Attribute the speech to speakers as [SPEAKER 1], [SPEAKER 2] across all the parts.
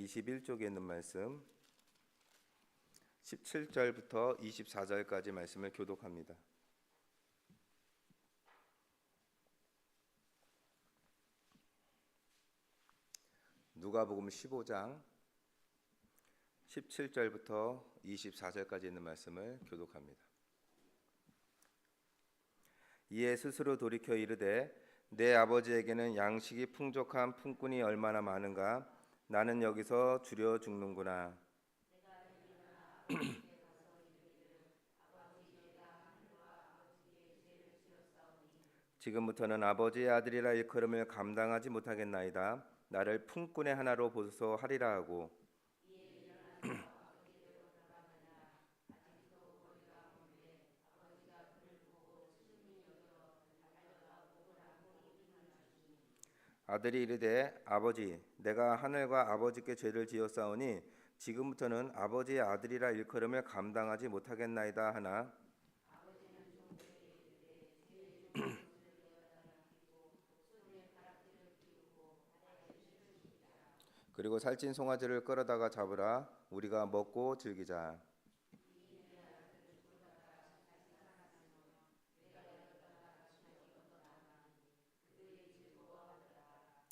[SPEAKER 1] 21쪽에 있는 말씀 17절부터 24절까지 말씀을 교독합니다. 누가복음 15장 17절부터 24절까지 있는 말씀을 교독합니다. 이에 스스로 돌이켜 이르되 내 아버지에게는 양식이 풍족한 품꾼이 얼마나 많은가. 나는 여기서 주려 죽는구나. 지금부터는 아버지의 아들이라 일컬음을 감당하지 못하겠나이다. 나를 품꾼의 하나로 보소서 하리라 하고 아들이 이르되 아버지 내가 하늘과 아버지께 죄를 지었사오니 지금부터는 아버지의 아들이라 일컬음을 감당하지 못하겠나이다 하나 그리고 살찐 송아지를 끌어다가 잡으라. 우리가 먹고 즐기자.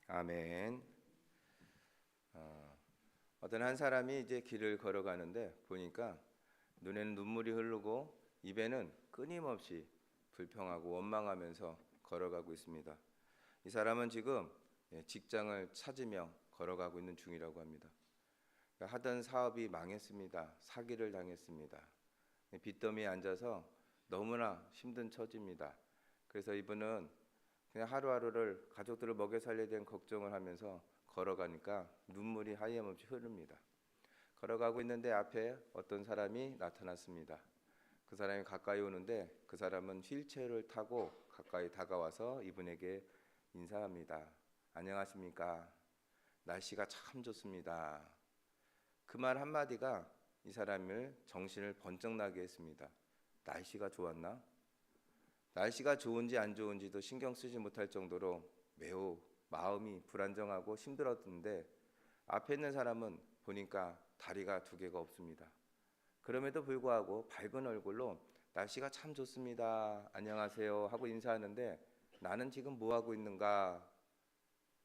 [SPEAKER 1] 아멘. 어떤 한 사람이 이제 길을 걸어가는데 보니까 눈에는 눈물이 흐르고 입에는 끊임없이 불평하고 원망하면서 걸어가고 있습니다. 이 사람은 지금 직장을 찾으며 걸어가고 있는 중이라고 합니다. 하던 사업이 망했습니다. 사기를 당했습니다. 빚더미에 앉아서 너무나 힘든 처지입니다. 그래서 이분은 그냥 하루하루를 가족들을 먹여 살려야 되는 걱정을 하면서 걸어가니까 눈물이 하염없이 흐릅니다. 걸어가고 있는데 앞에 어떤 사람이 나타났습니다. 그 사람이 가까이 오는데 그 사람은 휠체어를 타고 가까이 다가와서 이분에게 인사합니다. 안녕하십니까? 날씨가 참 좋습니다. 그 말 한마디가 이 사람을 정신을 번쩍 나게 했습니다. 날씨가 좋았나? 날씨가 좋은지 안 좋은지도 신경 쓰지 못할 정도로 매우 마음이 불안정하고 힘들었는데 앞에 있는 사람은 보니까 다리가 두 개가 없습니다. 그럼에도 불구하고 밝은 얼굴로 날씨가 참 좋습니다. 안녕하세요 하고 인사하는데 나는 지금 뭐 하고 있는가?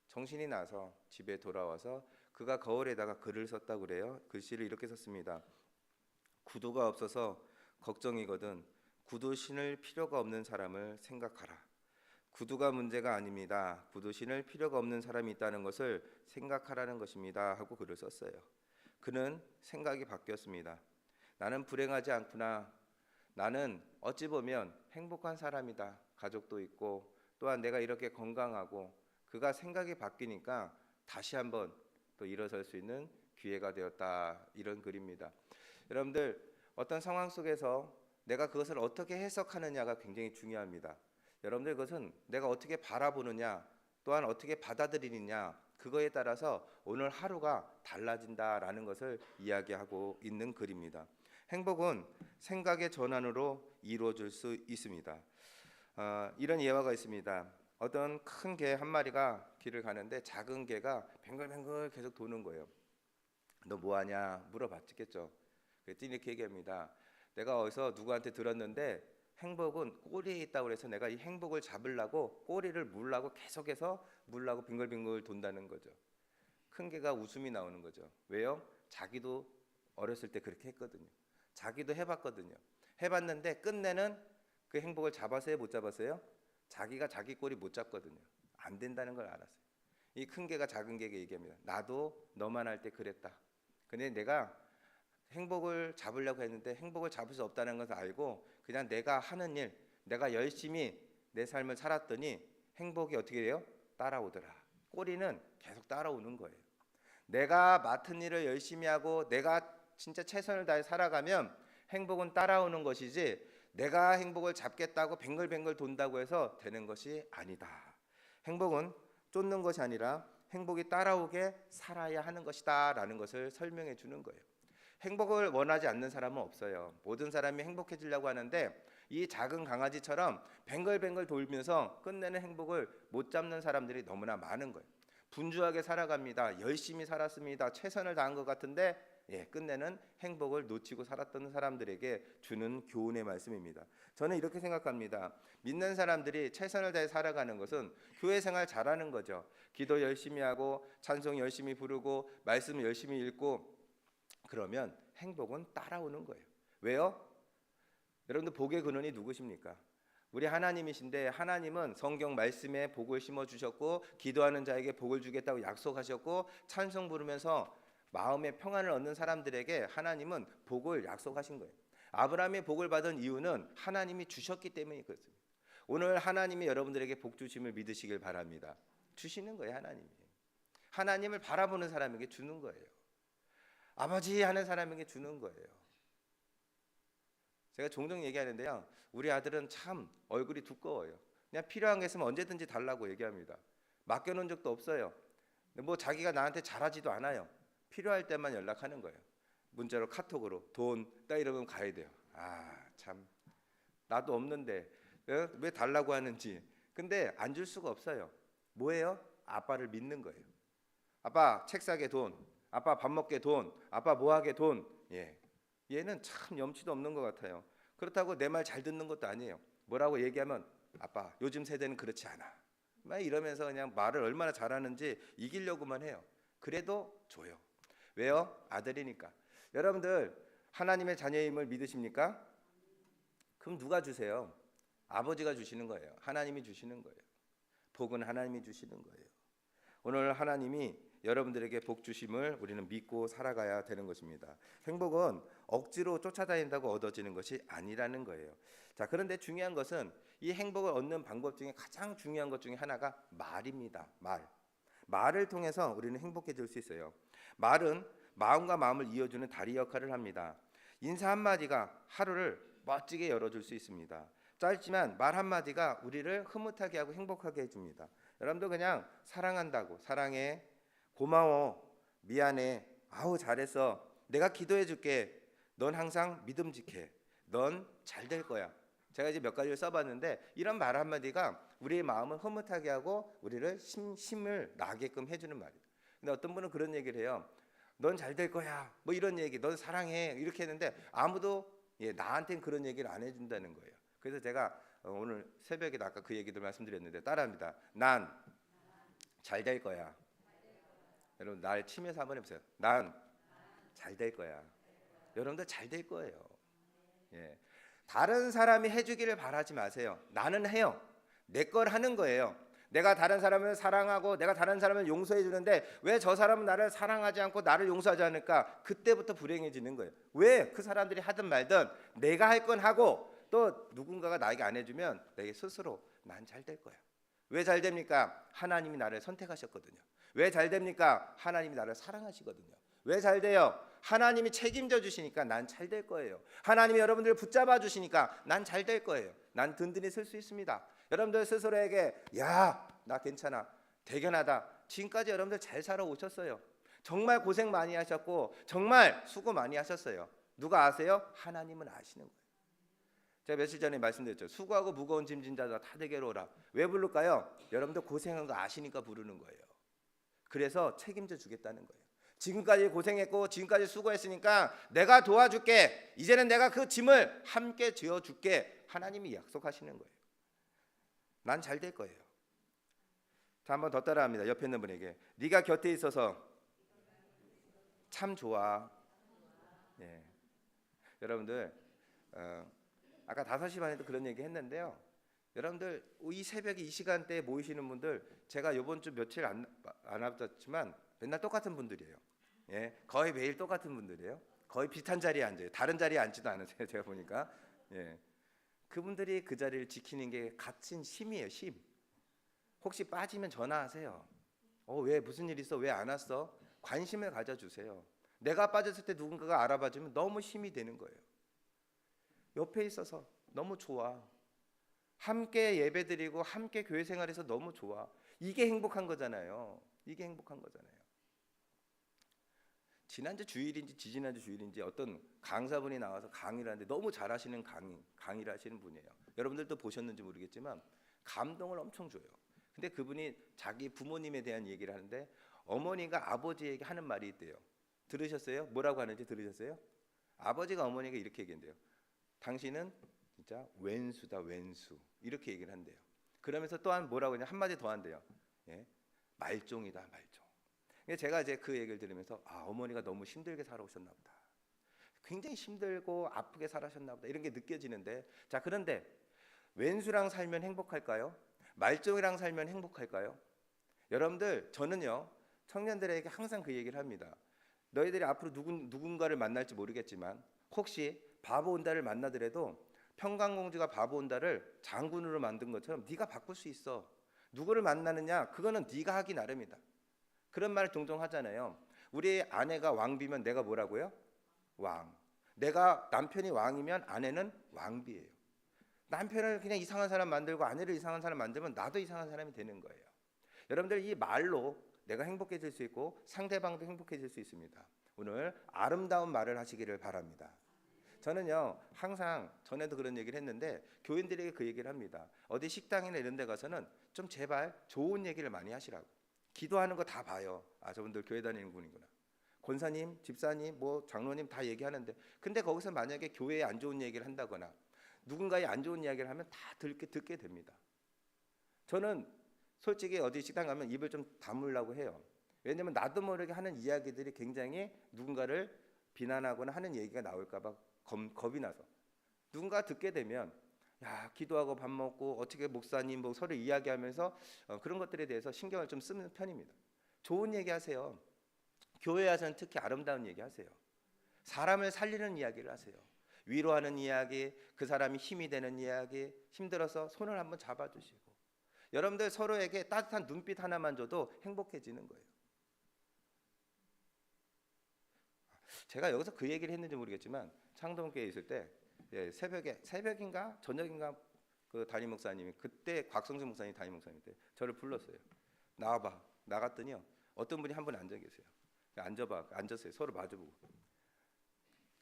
[SPEAKER 1] 정신이 나서 집에 돌아와서 그가 거울에다가 글을 썼다고 그래요. 글씨를 이렇게 썼습니다. 구두가 없어서 걱정이거든. 구두 신을 필요가 없는 사람을 생각하라. 구두가 문제가 아닙니다. 구두 신을 필요가 없는 사람이 있다는 것을 생각하라는 것입니다 하고 글을 썼어요. 그는 생각이 바뀌었습니다. 나는 불행하지 않구나. 나는 어찌 보면 행복한 사람이다. 가족도 있고 또한 내가 이렇게 건강하고 그가 생각이 바뀌니까 다시 한번 또 일어설 수 있는 기회가 되었다. 이런 글입니다. 여러분들 어떤 상황 속에서 내가 그것을 어떻게 해석하느냐가 굉장히 중요합니다. 여러분들 그것은 내가 어떻게 바라보느냐 또한 어떻게 받아들이느냐 그거에 따라서 오늘 하루가 달라진다라는 것을 이야기하고 있는 글입니다. 행복은 생각의 전환으로 이루어질 수 있습니다. 이런 예화가 있습니다. 어떤 큰 개 한 마리가 길을 가는데 작은 개가 뱅글뱅글 계속 도는 거예요. 너 뭐하냐 물어봤겠죠. 그랬더니 이렇게 얘기합니다. 내가 어디서 누구한테 들었는데 행복은 꼬리에 있다고 해서 내가 이 행복을 잡으려고 꼬리를 물라고 계속해서 물라고 빙글빙글 돈다는 거죠. 큰 개가 웃음이 나오는 거죠. 왜요? 자기도 어렸을 때 그렇게 했거든요. 자기도 해봤거든요. 해봤는데 끝내는 그 행복을 잡았어요? 못 잡았어요? 자기가 자기 꼬리 못 잡거든요. 안 된다는 걸 알았어요. 이 큰 개가 작은 개에게 얘기합니다. 나도 너만 할 때 그랬다. 근데 내가 행복을 잡으려고 했는데 행복을 잡을 수 없다는 것을 알고 그냥 내가 하는 일, 내가 열심히 내 삶을 살았더니 행복이 어떻게 돼요? 따라오더라. 꼬리는 계속 따라오는 거예요. 내가 맡은 일을 열심히 하고 내가 진짜 최선을 다해 살아가면 행복은 따라오는 것이지 내가 행복을 잡겠다고 뱅글뱅글 돈다고 해서 되는 것이 아니다. 행복은 쫓는 것이 아니라 행복이 따라오게 살아야 하는 것이다 라는 것을 설명해 주는 거예요. 행복을 원하지 않는 사람은 없어요. 모든 사람이 행복해지려고 하는데 이 작은 강아지처럼 뱅글뱅글 돌면서 끝내는 행복을 못 잡는 사람들이 너무나 많은 거예요. 분주하게 살아갑니다. 열심히 살았습니다. 최선을 다한 것 같은데 끝내는 행복을 놓치고 살았던 사람들에게 주는 교훈의 말씀입니다. 저는 이렇게 생각합니다. 믿는 사람들이 최선을 다해 살아가는 것은 교회 생활 잘하는 거죠. 기도 열심히 하고 찬송 열심히 부르고 말씀 열심히 읽고 그러면 행복은 따라오는 거예요. 왜요? 여러분들 복의 근원이 누구십니까? 우리 하나님이신데 하나님은 성경 말씀에 복을 심어 주셨고 기도하는 자에게 복을 주겠다고 약속하셨고 찬송 부르면서 마음의 평안을 얻는 사람들에게 하나님은 복을 약속하신 거예요. 아브라함이 복을 받은 이유는 하나님이 주셨기 때문이 그렇습니다. 오늘 하나님이 여러분들에게 복 주심을 믿으시길 바랍니다. 주시는 거예요. 하나님이. 하나님을 바라보는 사람에게 주는 거예요. 아버지 하는 사람에게 주는 거예요. 제가 종종 얘기하는데요. 우리 아들은 참 얼굴이 두꺼워요. 그냥 필요한 게 있으면 언제든지 달라고 얘기합니다. 맡겨놓은 적도 없어요. 뭐 자기가 나한테 잘하지도 않아요. 필요할 때만 연락하는 거예요. 문자로 카톡으로 돈 딱 이러면 가야 돼요. 참 나도 없는데 왜 달라고 하는지. 근데 안 줄 수가 없어요. 뭐예요? 아빠를 믿는 거예요. 아빠 책 사게 돈, 아빠 밥 먹게 돈, 아빠 뭐 하게 돈. 얘는 참 염치도 없는 것 같아요. 그렇다고 내 말 잘 듣는 것도 아니에요. 뭐라고 얘기하면 아빠 요즘 세대는 그렇지 않아. 막 이러면서 그냥 말을 얼마나 잘하는지 이기려고만 해요. 그래도 줘요. 왜요? 아들이니까. 여러분들 하나님의 자녀임을 믿으십니까? 그럼 누가 주세요? 아버지가 주시는 거예요. 하나님이 주시는 거예요. 복은 하나님이 주시는 거예요. 오늘 하나님이 여러분들에게 복 주심을 우리는 믿고 살아가야 되는 것입니다. 행복은 억지로 쫓아다닌다고 얻어지는 것이 아니라는 거예요. 자, 그런데 중요한 것은 이 행복을 얻는 방법 중에 가장 중요한 것 중에 하나가 말입니다. 말을 통해서 우리는 행복해질 수 있어요. 말은 마음과 마음을 이어주는 다리 역할을 합니다. 인사 한마디가 하루를 멋지게 열어줄 수 있습니다. 짧지만 말 한마디가 우리를 흐뭇하게 하고 행복하게 해줍니다. 여러분도 그냥 사랑한다고, 사랑해, 고마워, 미안해, 아우 잘했어, 내가 기도해 줄게, 넌 항상 믿음직해, 넌 잘 될 거야. 제가 이제 몇 가지를 써봤는데 이런 말 한마디가 우리의 마음을 흐뭇하게 하고 우리를 힘을 나게끔 해주는 말이에요. 근데 어떤 분은 그런 얘기를 해요. 넌 잘 될 거야, 뭐 이런 얘기, 넌 사랑해 이렇게 했는데 아무도 나한테는 그런 얘기를 안 해준다는 거예요. 그래서 제가 오늘 새벽에 아까 그 얘기도 말씀드렸는데 따라합니다. 난 잘 될 거야. 여러분 날 치면서 한번 해보세요. 난 잘 될 거야. 여러분들 잘 될 거예요. 다른 사람이 해주기를 바라지 마세요. 나는 해요. 내 걸 하는 거예요. 내가 다른 사람을 사랑하고 내가 다른 사람을 용서해 주는데 왜 저 사람은 나를 사랑하지 않고 나를 용서하지 않을까? 그때부터 불행해지는 거예요. 왜 그 사람들이 하든 말든 내가 할 건 하고 또 누군가가 나에게 안 해주면 내게 스스로 난 잘 될 거야. 왜 잘 됩니까? 하나님이 나를 선택하셨거든요. 왜 잘 됩니까? 하나님이 나를 사랑하시거든요. 왜 잘 돼요? 하나님이 책임져 주시니까 난 잘 될 거예요. 하나님이 여러분들을 붙잡아 주시니까 난 잘 될 거예요. 난 든든히 설 수 있습니다. 여러분들 스스로에게 야, 나 괜찮아, 대견하다. 지금까지 여러분들 잘 살아오셨어요. 정말 고생 많이 하셨고 정말 수고 많이 하셨어요. 누가 아세요? 하나님은 아시는 거예요. 제가 며칠 전에 말씀드렸죠. 수고하고 무거운 짐진 자들 다 내게로 오라. 왜 부를까요? 여러분들 고생한 거 아시니까 부르는 거예요. 그래서 책임져 주겠다는 거예요. 지금까지 고생했고 지금까지 수고했으니까 내가 도와줄게. 이제는 내가 그 짐을 함께 지어줄게. 하나님이 약속하시는 거예요. 난 잘 될 거예요. 자, 한번 더 따라합니다. 옆에 있는 분에게 네가 곁에 있어서 참 좋아. 여러분들 아까 5시 반에도 그런 얘기 했는데요. 여러분들 이 새벽에 이 시간대에 모이시는 분들 제가 이번 주 며칠 안 왔지만 맨날 똑같은 분들이에요. 거의 매일 똑같은 분들이에요. 거의 비슷한 자리에 앉아요. 다른 자리에 앉지도 않으세요. 제가 보니까. 그분들이 그 자리를 지키는 게 갇힌 힘이에요. 힘. 혹시 빠지면 전화하세요. 왜 무슨 일 있어? 왜 안 왔어? 관심을 가져주세요. 내가 빠졌을 때 누군가가 알아봐주면 너무 힘이 되는 거예요. 옆에 있어서 너무 좋아. 함께 예배드리고 함께 교회 생활에서 너무 좋아. 이게 행복한 거잖아요. 이게 행복한 거잖아요. 지난주 주일인지 지지난주 주일인지 어떤 강사분이 나와서 강의를 하는데 너무 잘하시는 강의를 하시는 분이에요. 여러분들도 보셨는지 모르겠지만 감동을 엄청 줘요. 근데 그분이 자기 부모님에 대한 얘기를 하는데 어머니가 아버지에게 하는 말이 있대요. 들으셨어요? 뭐라고 하는지 들으셨어요? 아버지가 어머니에게 이렇게 얘기한대요. 당신은 진짜 왼수다, 왼수. 이렇게 얘기를 한대요. 그러면서 또한 뭐라고 하냐, 한마디 더 한대요. 예? 말종이다, 말종. 제가 이제 그 얘기를 들으면서 어머니가 너무 힘들게 살아오셨나 보다. 굉장히 힘들고 아프게 살아셨나 보다. 이런 게 느껴지는데, 자, 그런데 왼수랑 살면 행복할까요? 말종이랑 살면 행복할까요? 여러분들, 저는요 청년들에게 항상 그 얘기를 합니다. 너희들이 앞으로 누군가를 만날지 모르겠지만 혹시 바보 온다를 만나더라도 평강공주가 바보 온다를 장군으로 만든 것처럼 네가 바꿀 수 있어. 누구를 만나느냐, 그거는 네가 하기 나름이다. 그런 말을 종종 하잖아요. 우리 아내가 왕비면 내가 뭐라고요? 왕. 내가 남편이 왕이면 아내는 왕비예요. 남편을 그냥 이상한 사람 만들고 아내를 이상한 사람 만들면 나도 이상한 사람이 되는 거예요. 여러분들, 이 말로 내가 행복해질 수 있고 상대방도 행복해질 수 있습니다. 오늘 아름다운 말을 하시기를 바랍니다. 저는요 항상 전에도 그런 얘기를 했는데 교인들에게 그 얘기를 합니다. 어디 식당이나 이런 데 가서는 좀 제발 좋은 얘기를 많이 하시라고. 기도하는 거 다 봐요. 저분들 교회 다니는 분이구나. 권사님, 집사님, 뭐 장로님 다 얘기하는데, 근데 거기서 만약에 교회에 안 좋은 얘기를 한다거나 누군가의 안 좋은 이야기를 하면 다 듣게 됩니다. 저는 솔직히 어디 식당 가면 입을 좀 다물라고 해요. 왜냐면 나도 모르게 하는 이야기들이 굉장히 누군가를 비난하거나 하는 얘기가 나올까 봐 겁이 나서. 누군가 듣게 되면 기도하고 밥 먹고 어떻게 목사님 뭐 서로 이야기하면서 그런 것들에 대해서 신경을 좀 쓰는 편입니다. 좋은 얘기 하세요. 교회 와서는 특히 아름다운 얘기 하세요. 사람을 살리는 이야기를 하세요. 위로하는 이야기, 그 사람이 힘이 되는 이야기, 힘들어서 손을 한번 잡아주시고. 여러분들 서로에게 따뜻한 눈빛 하나만 줘도 행복해지는 거예요. 제가 여기서 그 얘기를 했는지 모르겠지만 창동교회에 있을 때 새벽인가 저녁인가 그 담임 목사님이, 그때 곽성준 목사님 담임 목사님 때 저를 불렀어요. 나와봐. 나갔더니요 어떤 분이 한 분 앉아 계세요. 앉았어요. 서로 마주보고.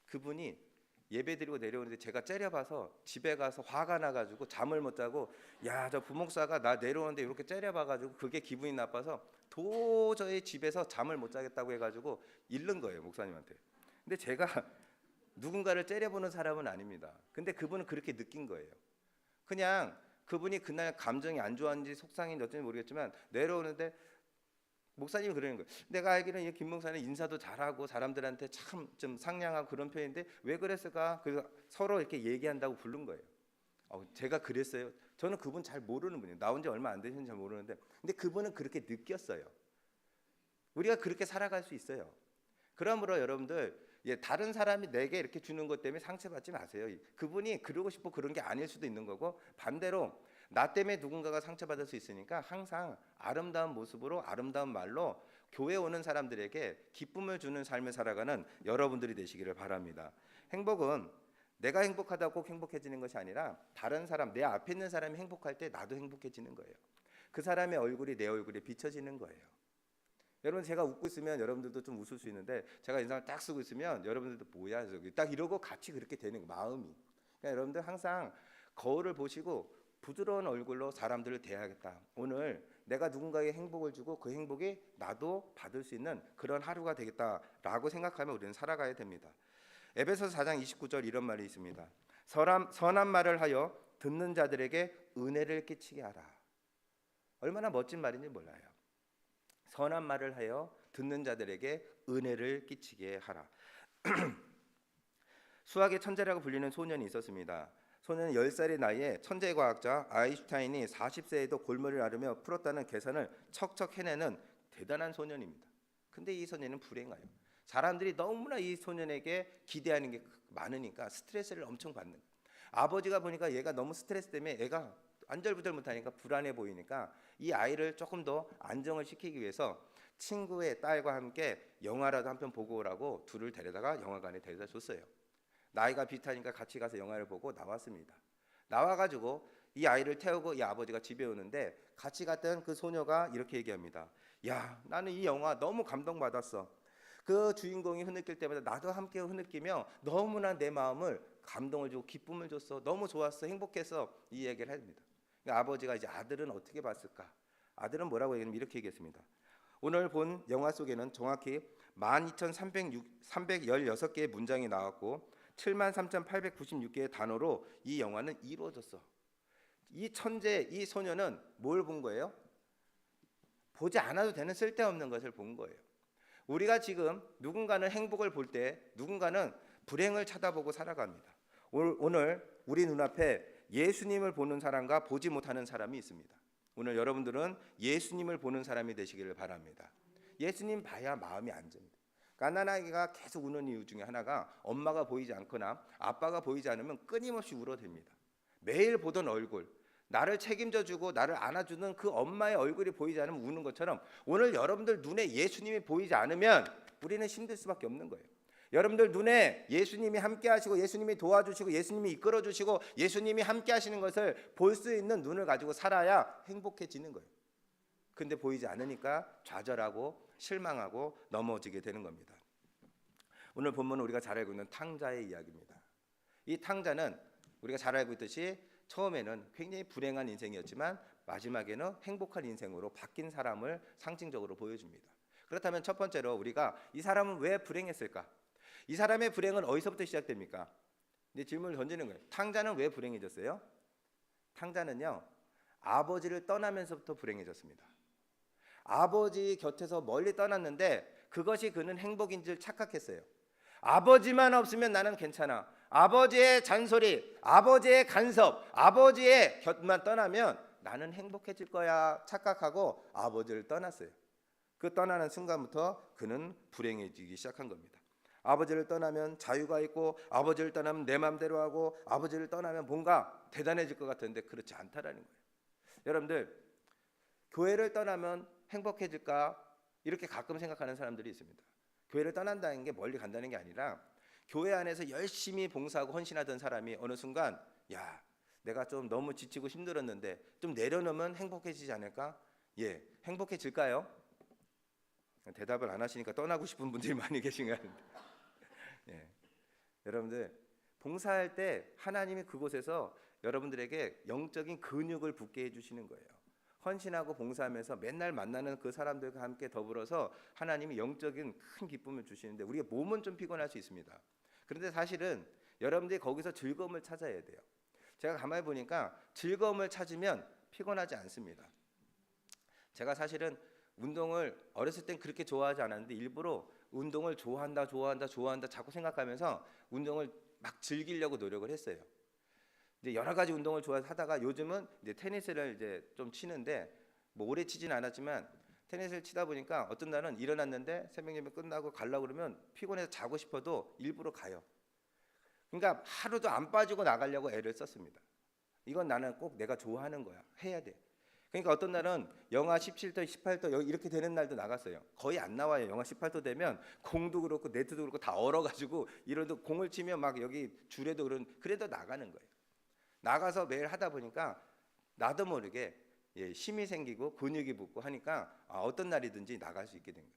[SPEAKER 1] 그분이 예배드리고 내려오는데 제가 째려봐서 집에 가서 화가 나가지고 잠을 못 자고, 저 부목사가 나 내려오는데 이렇게 째려봐가지고 그게 기분이 나빠서 도저히 집에서 잠을 못 자겠다고 해가지고 잃는 거예요, 목사님한테. 근데 제가 누군가를 째려보는 사람은 아닙니다. 근데 그분은 그렇게 느낀 거예요. 그냥 그분이 그날 감정이 안 좋았는지 속상인지 어쩐지 모르겠지만 내려오는데 목사님이 그러는 거예요. 내가 알기로는 이 김 목사는 인사도 잘하고 사람들한테 참 좀 상냥하고 그런 편인데 왜 그랬을까? 그래서 서로 이렇게 얘기한다고 부른 거예요. 제가 그랬어요. 저는 그분 잘 모르는 분이에요. 나온 지 얼마 안 되셨는지 잘 모르는데, 근데 그분은 그렇게 느꼈어요. 우리가 그렇게 살아갈 수 있어요. 그러므로 여러분들, 다른 사람이 내게 이렇게 주는 것 때문에 상처받지 마세요. 그분이 그러고 싶고 그런 게 아닐 수도 있는 거고, 반대로 나 때문에 누군가가 상처받을 수 있으니까 항상 아름다운 모습으로 아름다운 말로 교회 오는 사람들에게 기쁨을 주는 삶을 살아가는 여러분들이 되시기를 바랍니다. 행복은 내가 행복하다고 꼭 행복해지는 것이 아니라 다른 사람, 내 앞에 있는 사람이 행복할 때 나도 행복해지는 거예요. 그 사람의 얼굴이 내 얼굴에 비춰지는 거예요. 여러분, 제가 웃고 있으면 여러분들도 좀 웃을 수 있는데 제가 인상을 딱 쓰고 있으면 여러분들도 뭐야 저기 딱 이러고 같이 그렇게 되는 마음이. 그러니까 여러분들 항상 거울을 보시고 부드러운 얼굴로 사람들을 대해야겠다. 오늘 내가 누군가에게 행복을 주고 그 행복이 나도 받을 수 있는 그런 하루가 되겠다라고 생각하면 우리는 살아가야 됩니다. 에베소서 4장 29절 이런 말이 있습니다. 선한 말을 하여 듣는 자들에게 은혜를 끼치게 하라. 얼마나 멋진 말인지 몰라요. 선한 말을 하여 듣는 자들에게 은혜를 끼치게 하라. 수학의 천재라고 불리는 소년이 있었습니다. 소년은 10살의 나이에 천재과학자 아인슈타인이 40세에도 골머리를 앓으며 풀었다는 계산을 척척 해내는 대단한 소년입니다. 근데 이 소년은 불행해요. 사람들이 너무나 이 소년에게 기대하는 게 많으니까 스트레스를 엄청 받는 거예요. 아버지가 보니까 얘가 너무 스트레스 때문에 애가 안절부절 못하니까 불안해 보이니까 이 아이를 조금 더 안정을 시키기 위해서 친구의 딸과 함께 영화라도 한 편 보고 오라고 둘을 데려다가 영화관에 데려다 줬어요. 나이가 비슷하니까 같이 가서 영화를 보고 나왔습니다. 나와가지고 이 아이를 태우고 이 아버지가 집에 오는데 같이 갔던 그 소녀가 이렇게 얘기합니다. 야, 나는 이 영화 너무 감동받았어. 그 주인공이 흐느낄 때마다 나도 함께 흐느끼며 너무나 내 마음을 감동을 주고 기쁨을 줬어. 너무 좋았어. 행복했어. 이 얘기를 합니다. 그러니까 아버지가 이제 아들은 어떻게 봤을까? 아들은 뭐라고 얘기하면 이렇게 얘기했습니다. 오늘 본 영화 속에는 정확히 12,316개의 문장이 나왔고 73,896개의 단어로 이 영화는 이루어졌어. 이 천재, 이 소녀는 뭘 본 거예요? 보지 않아도 되는 쓸데없는 것을 본 거예요. 우리가 지금 누군가는 행복을 볼 때 누군가는 불행을 쳐다보고 살아갑니다. 오늘 우리 눈앞에 예수님을 보는 사람과 보지 못하는 사람이 있습니다. 오늘 여러분들은 예수님을 보는 사람이 되시기를 바랍니다. 예수님 봐야 마음이 안정됩니다. 가난아기가 계속 우는 이유 중에 하나가 엄마가 보이지 않거나 아빠가 보이지 않으면 끊임없이 울어댑니다. 매일 보던 얼굴, 나를 책임져주고 나를 안아주는 그 엄마의 얼굴이 보이지 않으면 우는 것처럼 오늘 여러분들 눈에 예수님이 보이지 않으면 우리는 힘들 수밖에 없는 거예요. 여러분들 눈에 예수님이 함께 하시고 예수님이 도와주시고 예수님이 이끌어 주시고 예수님이 함께 하시는 것을 볼 수 있는 눈을 가지고 살아야 행복해지는 거예요. 근데 보이지 않으니까 좌절하고 실망하고 넘어지게 되는 겁니다. 오늘 본문은 우리가 잘 알고 있는 탕자의 이야기입니다. 이 탕자는 우리가 잘 알고 있듯이 처음에는 굉장히 불행한 인생이었지만 마지막에는 행복한 인생으로 바뀐 사람을 상징적으로 보여줍니다. 그렇다면 첫 번째로 우리가 이 사람은 왜 불행했을까? 이 사람의 불행은 어디서부터 시작됩니까? 이제 질문을 던지는 거예요. 탕자는 왜 불행해졌어요? 탕자는요, 아버지를 떠나면서부터 불행해졌습니다. 아버지 곁에서 멀리 떠났는데 그것이 그는 행복인 줄 착각했어요. 아버지만 없으면 나는 괜찮아. 아버지의 잔소리, 아버지의 간섭, 아버지의 곁만 떠나면 나는 행복해질 거야 착각하고 아버지를 떠났어요. 그 떠나는 순간부터 그는 불행해지기 시작한 겁니다. 아버지를 떠나면 자유가 있고 아버지를 떠나면 내 맘대로 하고 아버지를 떠나면 뭔가 대단해질 것 같은데 그렇지 않다라는 거예요. 여러분들, 교회를 떠나면 행복해질까? 이렇게 가끔 생각하는 사람들이 있습니다. 교회를 떠난다는 게 멀리 간다는 게 아니라 교회 안에서 열심히 봉사하고 헌신하던 사람이 어느 순간 야, 내가 좀 너무 지치고 힘들었는데 좀 내려놓으면 행복해지지 않을까? 예, 행복해질까요? 대답을 안 하시니까 떠나고 싶은 분들이 많이 계신 것 같은데. 예. 여러분들, 봉사할 때 하나님이 그곳에서 여러분들에게 영적인 근육을 붙게 해주시는 거예요. 헌신하고 봉사하면서 맨날 만나는 그 사람들과 함께 더불어서 하나님이 영적인 큰 기쁨을 주시는데 우리가 몸은 좀 피곤할 수 있습니다. 그런데 사실은 여러분들이 거기서 즐거움을 찾아야 돼요. 제가 가만히 보니까 즐거움을 찾으면 피곤하지 않습니다. 제가 사실은 운동을 어렸을 땐 그렇게 좋아하지 않았는데 일부러 운동을 좋아한다 자꾸 생각하면서 운동을 막 즐기려고 노력을 했어요. 이제 여러 가지 운동을 좋아하다가 요즘은 이제 테니스를 이제 좀 치는데 뭐 오래 치진 않았지만 테니스를 치다 보니까 어떤 날은 일어났는데 새벽 예배 끝나고 가려고 그러면 피곤해서 자고 싶어도 일부러 가요. 그러니까 하루도 안 빠지고 나가려고 애를 썼습니다. 이건 나는 꼭 내가 좋아하는 거야. 해야 돼. 그러니까 어떤 날은 영하 17도, 18도 이렇게 되는 날도 나갔어요. 거의 안 나와요. 영하 18도 되면 공도 그렇고 네트도 그렇고 다 얼어가지고 이런데 공을 치면 막 여기 줄에도 그래도 나가는 거예요. 나가서 매일 하다 보니까 나도 모르게 힘이 생기고 근육이 붙고 하니까 어떤 날이든지 나갈 수 있게 된 거예요.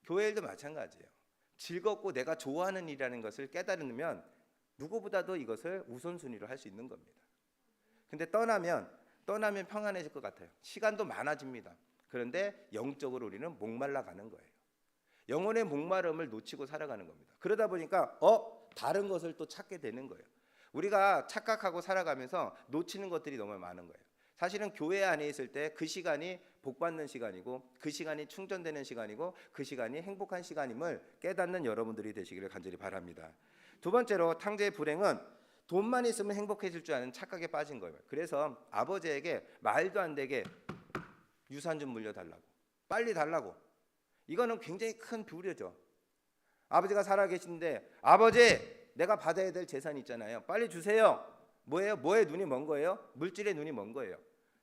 [SPEAKER 1] 교회 일도 마찬가지예요. 즐겁고 내가 좋아하는 일이라는 것을 깨달으면 누구보다도 이것을 우선순위로 할 수 있는 겁니다. 근데 떠나면 평안해질 것 같아요. 시간도 많아집니다. 그런데 영적으로 우리는 목말라 가는 거예요. 영혼의 목마름을 놓치고 살아가는 겁니다. 그러다 보니까 다른 것을 또 찾게 되는 거예요. 우리가 착각하고 살아가면서 놓치는 것들이 너무 많은 거예요. 사실은 교회 안에 있을 때 그 시간이 복받는 시간이고 그 시간이 충전되는 시간이고 그 시간이 행복한 시간임을 깨닫는 여러분들이 되시기를 간절히 바랍니다. 두 번째로 탕자의 불행은 돈만 있으면 행복해질 줄 아는 착각에 빠진 거예요. 그래서 아버지에게 말도 안 되게 유산 좀 물려달라고, 빨리 달라고. 이거는 굉장히 큰 불효죠. 아버지가 살아계신데 아버지, 내가 받아야 될 재산이 있잖아요. 빨리 주세요. 뭐예요? 뭐에 눈이 먼 거예요? 물질에 눈이 먼 거예요.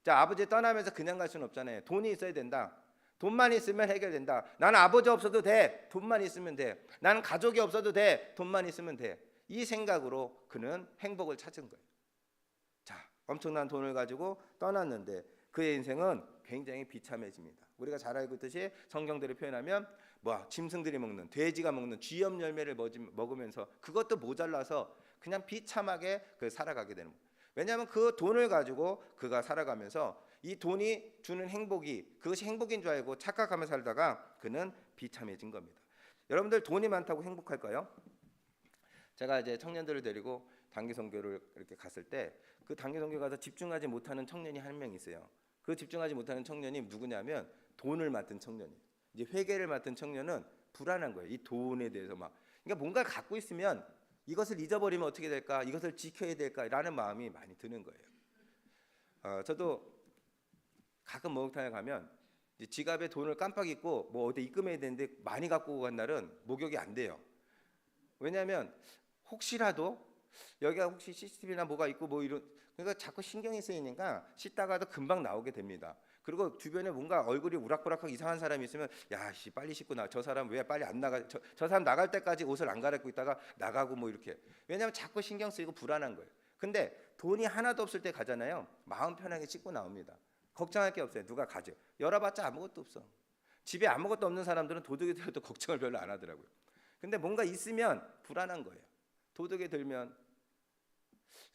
[SPEAKER 1] 자, 아버지 떠나면서 그냥 갈 수는 없잖아요. 돈이 있어야 된다. 돈만 있으면 해결된다. 나는 아버지 없어도 돼. 돈만 있으면 돼. 나는 가족이 없어도 돼. 돈만 있으면 돼. 이 생각으로 그는 행복을 찾은 거예요. 자, 엄청난 돈을 가지고 떠났는데 그의 인생은 굉장히 비참해집니다. 우리가 잘 알고 있듯이 성경대로 표현하면 짐승들이 먹는, 돼지가 먹는 쥐염 열매를 먹으면서 그것도 모자라서 그냥 비참하게 살아가게 되는 거예요. 왜냐하면 그 돈을 가지고 그가 살아가면서 이 돈이 주는 행복이 그것이 행복인 줄 알고 착각하며 살다가 그는 비참해진 겁니다. 여러분들 돈이 많다고 행복할까요? 제가 이제 청년들을 데리고 단기 선교를 이렇게 갔을 때 그 단기 선교 가서 집중하지 못하는 청년이 한 명 있어요. 그 집중하지 못하는 청년이 누구냐면 돈을 맡은 청년이에요. 이제 회계를 맡은 청년은 불안한 거예요. 이 돈에 대해서 막 그러니까 뭔가를 갖고 있으면 이것을 잊어버리면 어떻게 될까? 이것을 지켜야 될까라는 마음이 많이 드는 거예요. 저도 가끔 목욕탕에 가면 이제 지갑에 돈을 깜빡 잊고 뭐 어디 입금해야 되는데 많이 갖고 간 날은 목욕이 안 돼요. 왜냐하면 혹시라도 여기가 혹시 CCTV나 뭐가 있고 뭐 이런 그러니까 자꾸 신경이 쓰이니까 씻다가도 금방 나오게 됩니다. 그리고 주변에 뭔가 얼굴이 우락부락하고 이상한 사람이 있으면 야, 씨 빨리 씻고 나. 저 사람 왜 빨리 안 나가? 저 사람 나갈 때까지 옷을 안 갈아입고 있다가 나가고 뭐 이렇게. 왜냐하면 자꾸 신경 쓰이고 불안한 거예요. 근데 돈이 하나도 없을 때 가잖아요. 마음 편하게 씻고 나옵니다. 걱정할 게 없어요. 누가 가죠. 열어봤자 아무것도 없어. 집에 아무것도 없는 사람들은 도둑이 들어도 걱정을 별로 안 하더라고요. 근데 뭔가 있으면 불안한 거예요. 도둑이 들면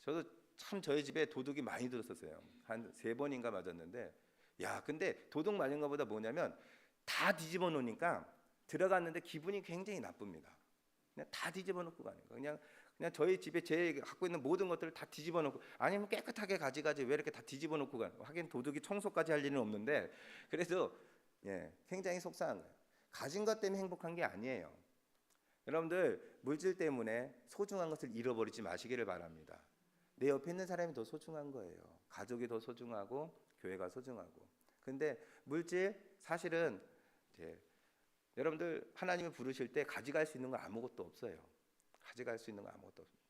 [SPEAKER 1] 저도 참 저희 집에 도둑이 많이 들었었어요. 한 3번인가 맞았는데 야, 근데 도둑 맞은 것보다 뭐냐면 다 뒤집어 놓으니까 들어갔는데 기분이 굉장히 나쁩니다. 그냥 다 뒤집어 놓고 가는 거. 그냥 저희 집에 제 갖고 있는 모든 것들을 다 뒤집어 놓고 아니면 깨끗하게 가져가지 왜 이렇게 다 뒤집어 놓고 가는 거. 하긴 도둑이 청소까지 할 일은 없는데 그래서 굉장히 속상한 거예요. 가진 것 때문에 행복한 게 아니에요. 여러분들 물질 때문에 소중한 것을 잃어버리지 마시기를 바랍니다. 내 옆에 있는 사람이 더 소중한 거예요. 가족이 더 소중하고 교회가 소중하고. 근데 물질 사실은 이제 여러분들 하나님을 부르실 때 가져갈 수 있는 건 아무것도 없어요. 가져갈 수 있는 건 아무것도 없어요.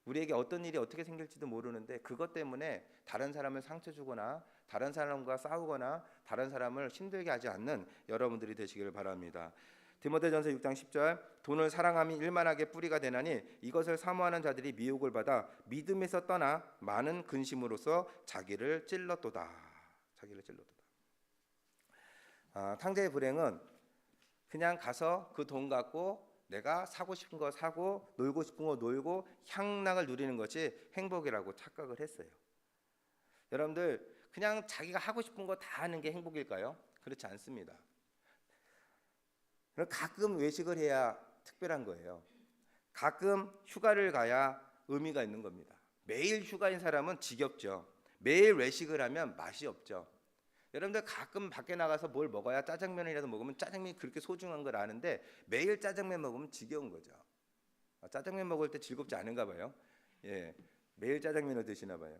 [SPEAKER 1] 우리에게 어떤 일이 어떻게 생길지도 모르는데 그것 때문에 다른 사람을 상처 주거나 다른 사람과 싸우거나 다른 사람을 힘들게 하지 않는 여러분들이 되시기를 바랍니다. 디모데전서 6장 10절 돈을 사랑함이 일만하게 뿌리가 되나니 이것을 사모하는 자들이 미혹을 받아 믿음에서 떠나 많은 근심으로써 자기를 찔렀도다. 탕자의 불행은 그냥 가서 그 돈 갖고 내가 사고 싶은 거 사고 놀고 싶은 거 놀고 향락을 누리는 것이 행복이라고 착각을 했어요. 여러분들 그냥 자기가 하고 싶은 거 다 하는 게 행복일까요? 그렇지 않습니다. 가끔 외식을 해야 특별한 거예요. 가끔 휴가를 가야 의미가 있는 겁니다. 매일 휴가인 사람은 지겹죠. 매일 외식을 하면 맛이 없죠. 여러분들 가끔 밖에 나가서 뭘 먹어야 짜장면이라도 먹으면 짜장면이 그렇게 소중한 걸 아는데 매일 짜장면 먹으면 지겨운 거죠. 짜장면 먹을 때 즐겁지 않은가 봐요. 매일 짜장면을 드시나 봐요.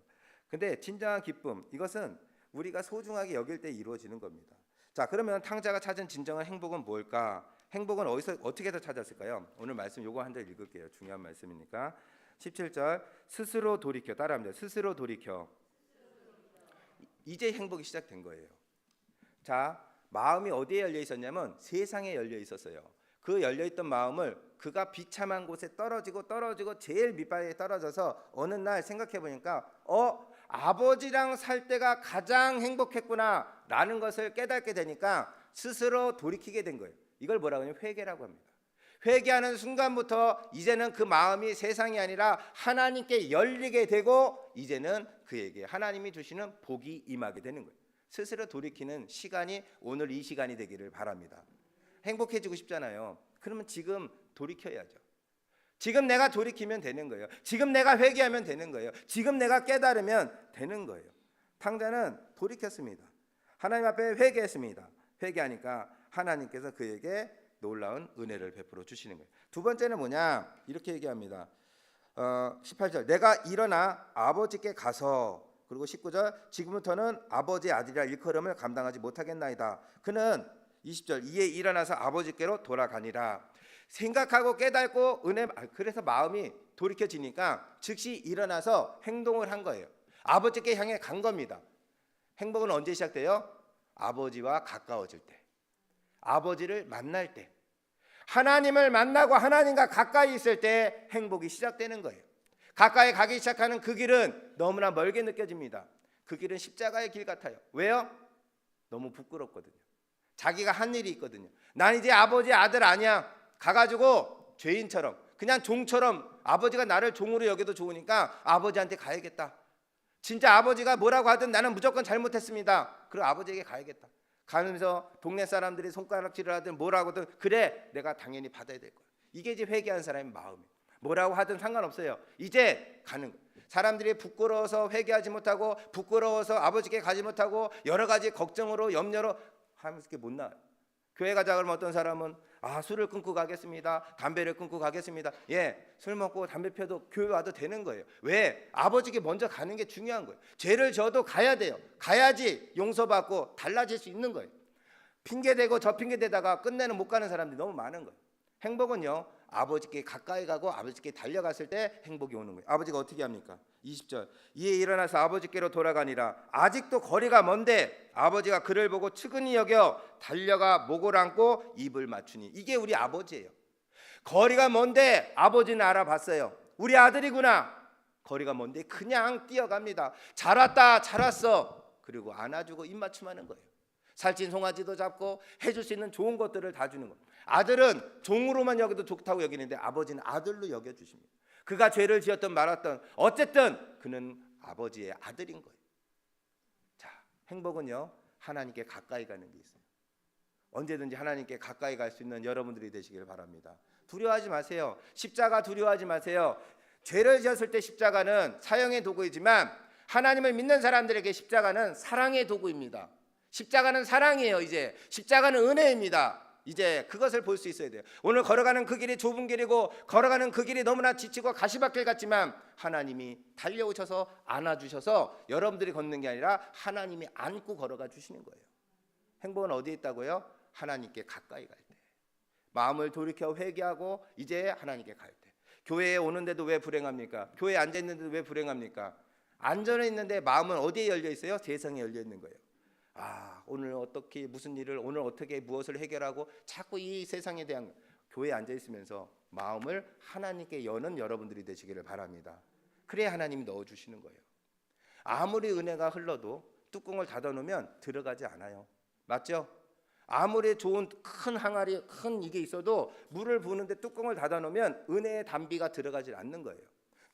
[SPEAKER 1] 근데 진정한 기쁨 이것은 우리가 소중하게 여길 때 이루어지는 겁니다. 자, 그러면 탕자가 찾은 진정한 행복은 뭘까? 행복은 어디서 어떻게 해서 찾았을까요? 오늘 말씀 요거 한 절 읽을게요. 중요한 말씀이니까. 17절 스스로 돌이켜 따라합니다. 스스로 돌이켜. 이제 행복이 시작된 거예요. 자, 마음이 어디에 열려 있었냐면 세상에 열려 있었어요. 그 열려 있던 마음을 그가 비참한 곳에 떨어지고 제일 밑바닥에 떨어져서 어느 날 생각해 보니까 아버지랑 살 때가 가장 행복했구나 라는 것을 깨닫게 되니까 스스로 돌이키게 된 거예요. 이걸 뭐라고 하냐면 회개라고 합니다. 회개하는 순간부터 이제는 그 마음이 세상이 아니라 하나님께 열리게 되고 이제는 그에게 하나님이 주시는 복이 임하게 되는 거예요. 스스로 돌이키는 시간이 오늘 이 시간이 되기를 바랍니다. 행복해지고 싶잖아요. 그러면 지금 돌이켜야죠. 지금 내가 돌이키면 되는 거예요. 지금 내가 회개하면 되는 거예요. 지금 내가 깨달으면 되는 거예요. 탕자는 돌이켰습니다. 하나님 앞에 회개했습니다. 회개하니까 하나님께서 그에게 놀라운 은혜를 베풀어 주시는 거예요. 두 번째는 뭐냐? 이렇게 얘기합니다. 18절 내가 일어나 아버지께 가서 그리고 19절 지금부터는 아버지의 아들이라 일컬음을 감당하지 못하겠나이다. 그는 20절 이에 일어나서 아버지께로 돌아가니라. 생각하고 깨닫고 그래서 마음이 돌이켜지니까 즉시 일어나서 행동을 한 거예요. 아버지께 향해 간 겁니다. 행복은 언제 시작돼요? 아버지와 가까워질 때, 아버지를 만날 때, 하나님을 만나고 하나님과 가까이 있을 때 행복이 시작되는 거예요. 가까이 가기 시작하는 그 길은 너무나 멀게 느껴집니다. 그 길은 십자가의 길 같아요. 왜요? 너무 부끄럽거든요. 자기가 한 일이 있거든요. 난 이제 아버지의 아들 아니야. 가가지고 죄인처럼 그냥 종처럼 아버지가 나를 종으로 여겨도 좋으니까 아버지한테 가야겠다. 진짜 아버지가 뭐라고 하든 나는 무조건 잘못했습니다. 그리고 아버지에게 가야겠다. 가면서 동네 사람들이 손가락질을 하든 뭐라고 하든 그래 내가 당연히 받아야 될 거야. 이게 이제 회개한 사람의 마음이에요. 뭐라고 하든 상관없어요. 이제 가는 거예요. 사람들이 부끄러워서 회개하지 못하고 부끄러워서 아버지께 가지 못하고 여러 가지 걱정으로 염려로 하면서 못 나와요. 교회 가자 그러면 어떤 사람은 술을 끊고 가겠습니다. 담배를 끊고 가겠습니다. 술 먹고 담배 펴도 교회 와도 되는 거예요. 왜? 아버지께 먼저 가는 게 중요한 거예요. 죄를 져도 가야 돼요. 가야지 용서받고 달라질 수 있는 거예요. 핑계대고 저 핑계대다가 끝내는 못 가는 사람들이 너무 많은 거예요. 행복은요, 아버지께 가까이 가고 아버지께 달려갔을 때 행복이 오는 거예요. 아버지가 어떻게 합니까? 20절 이에 일어나서 아버지께로 돌아가니라. 아직도 거리가 먼데 아버지가 그를 보고 측은히 여겨 달려가 목을 안고 입을 맞추니. 이게 우리 아버지예요. 거리가 먼데 아버지는 알아봤어요. 우리 아들이구나. 거리가 먼데 그냥 뛰어갑니다. 잘 왔다 잘 왔어. 그리고 안아주고 입 맞춤하는 거예요. 살찐 송아지도 잡고 해줄 수 있는 좋은 것들을 다 주는 거예요. 아들은 종으로만 여겨도 좋다고 여기는데 아버지는 아들로 여겨주십니다. 그가 죄를 지었든 말았든 어쨌든 그는 아버지의 아들인 거예요. 자, 행복은요, 하나님께 가까이 가는 게 있어요. 언제든지 하나님께 가까이 갈 수 있는 여러분들이 되시길 바랍니다. 두려워하지 마세요. 십자가 두려워하지 마세요. 죄를 지었을 때 십자가는 사형의 도구이지만 하나님을 믿는 사람들에게 십자가는 사랑의 도구입니다. 십자가는 사랑이에요. 이제 십자가는 은혜입니다. 이제 그것을 볼 수 있어야 돼요. 오늘 걸어가는 그 길이 좁은 길이고 걸어가는 그 길이 너무나 지치고 가시밭길 같지만 하나님이 달려오셔서 안아주셔서 여러분들이 걷는 게 아니라 하나님이 안고 걸어가 주시는 거예요. 행복은 어디에 있다고요? 하나님께 가까이 갈 때, 마음을 돌이켜 회개하고 이제 하나님께 갈 때. 교회에 오는데도 왜 불행합니까? 교회에 앉아있는데도 왜 불행합니까? 안전해 있는데 마음은 어디에 열려 있어요? 세상에 열려 있는 거예요. 오늘 어떻게 무슨 일을 오늘 어떻게 무엇을 해결하고 자꾸 이 세상에 대한. 교회에 앉아 있으면서 마음을 하나님께 여는 여러분들이 되시기를 바랍니다. 그래야 하나님이 넣어 주시는 거예요. 아무리 은혜가 흘러도 뚜껑을 닫아 놓으면 들어가지 않아요. 맞죠? 아무리 좋은 큰 항아리 큰 이게 있어도 물을 부는데 뚜껑을 닫아 놓으면 은혜의 단비가 들어가지 않는 거예요.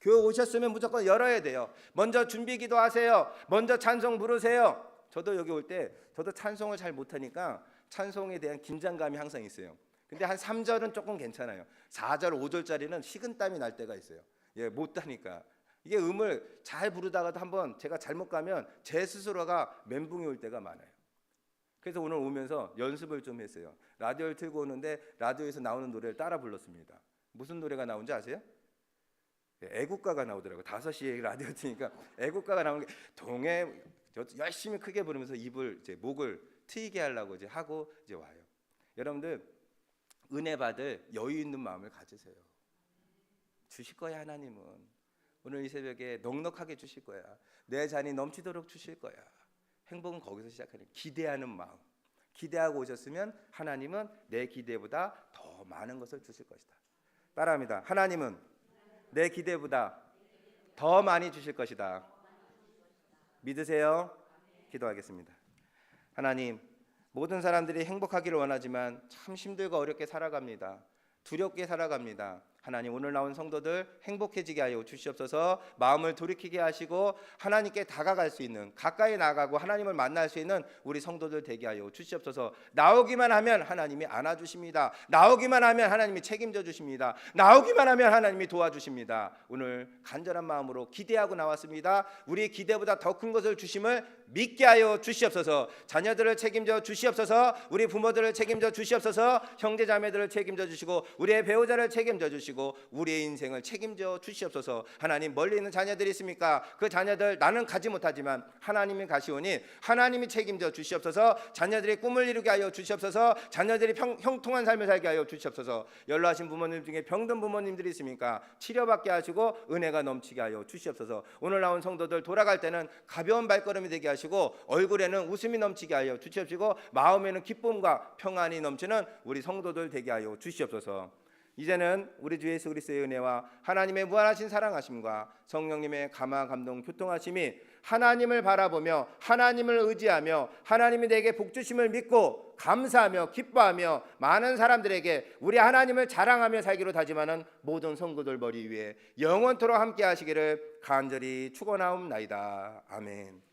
[SPEAKER 1] 교회 오셨으면 무조건 열어야 돼요. 먼저 준비기도 하세요. 먼저 찬송 부르세요. 저도 여기 올 때 저도 찬송을 잘 못하니까 찬송에 대한 긴장감이 항상 있어요. 근데 한 3절은 조금 괜찮아요. 4절, 5절짜리는 식은땀이 날 때가 있어요. 못하니까. 이게 음을 잘 부르다가도 한번 제가 잘못 가면 제 스스로가 멘붕이 올 때가 많아요. 그래서 오늘 오면서 연습을 좀 했어요. 라디오를 틀고 오는데 라디오에서 나오는 노래를 따라 불렀습니다. 무슨 노래가 나온지 아세요? 애국가가 나오더라고요. 5시에 라디오 트니까 애국가가 나오는 게 동해. 저 열심히 크게 부르면서 입을 이제 목을 트이게 하려고 이제 하고 이제 와요. 여러분들 은혜 받을 여유 있는 마음을 가지세요. 주실 거야. 하나님은 오늘 이 새벽에 넉넉하게 주실 거야. 내 잔이 넘치도록 주실 거야. 행복은 거기서 시작하는 기대하는 마음. 기대하고 오셨으면 하나님은 내 기대보다 더 많은 것을 주실 것이다. 따라합니다. 하나님은 내 기대보다 더 많이 주실 것이다. 믿으세요? 기도하겠습니다. 하나님, 모든 사람들이 행복하기를 원하지만 참 힘들고 어렵게 살아갑니다. 두렵게 살아갑니다. 하나님, 오늘 나온 성도들 행복해지게 하여 주시옵소서. 마음을 돌이키게 하시고 하나님께 다가갈 수 있는, 가까이 나가고 하나님을 만날 수 있는 우리 성도들 되게 하여 주시옵소서. 나오기만 하면 하나님이 안아주십니다. 나오기만 하면 하나님이 책임져 주십니다. 나오기만 하면 하나님이 도와주십니다. 오늘 간절한 마음으로 기대하고 나왔습니다. 우리의 기대보다 더 큰 것을 주심을 믿게 하여 주시옵소서. 자녀들을 책임져 주시옵소서. 우리 부모들을 책임져 주시옵소서. 형제자매들을 책임져 주시고 우리의 배우자를 책임져 주시고 우리의 인생을 책임져 주시옵소서. 하나님, 멀리 있는 자녀들이 있습니까? 그 자녀들 나는 가지 못하지만 하나님이 가시오니 하나님이 책임져 주시옵소서. 자녀들이 꿈을 이루게 하여 주시옵소서. 자녀들이 형통한 삶을 살게 하여 주시옵소서. 연로하신 부모님 중에 병든 부모님들이 있습니까? 치료받게 하시고 은혜가 넘치게 하여 주시옵소서. 오늘 나온 성도들 돌아갈 때는 가벼운 발걸음이 되게 하시고 얼굴에는 웃음이 넘치게 하여 주시옵시고 마음에는 기쁨과 평안이 넘치는 우리 성도들 되게 하여 주시옵소서. 이제는 우리 주 예수 그리스도의 은혜와 하나님의 무한하신 사랑하심과 성령님의 감화 감동 교통하심이 하나님을 바라보며 하나님을 의지하며 하나님이 내게 복 주심을 믿고 감사하며 기뻐하며 많은 사람들에게 우리 하나님을 자랑하며 살기로 다짐하는 모든 성도들 머리 위에 영원토록 함께 하시기를 간절히 축원하옵나이다. 아멘.